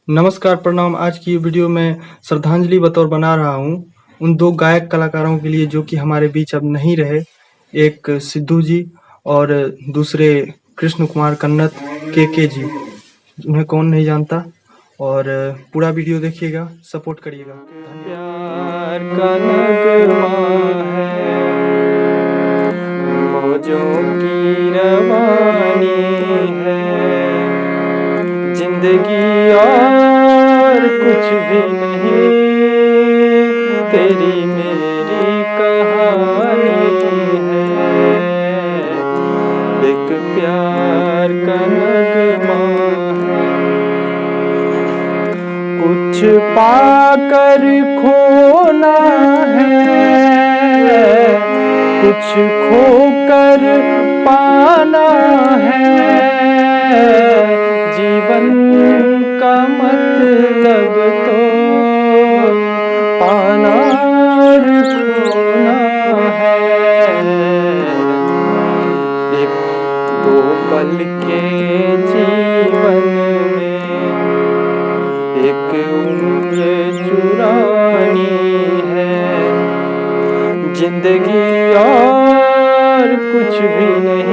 नमस्कार, प्रणाम। आज की वीडियो में श्रद्धांजलि बतौर बना रहा हूँ उन दो गायक कलाकारों के लिए जो कि हमारे बीच अब नहीं रहे। एक सिद्धू जी और दूसरे कृष्ण कुमार कन्नत के जी। उन्हें कौन नहीं जानता। और पूरा वीडियो देखिएगा, सपोर्ट करिएगा। प्यार का नगमा है, मौजों की रवानी है, जिंदगी और कुछ भी नहीं, तेरी मेरी कहानी है। एक प्यार का नगमा है, कुछ पाकर खोना है, कुछ खोकर पाना है। जीवन का मतलब तो पाना और खोना है। एक दो पल के जीवन में एक उम्र चुरानी है, जिंदगी और कुछ भी नहीं।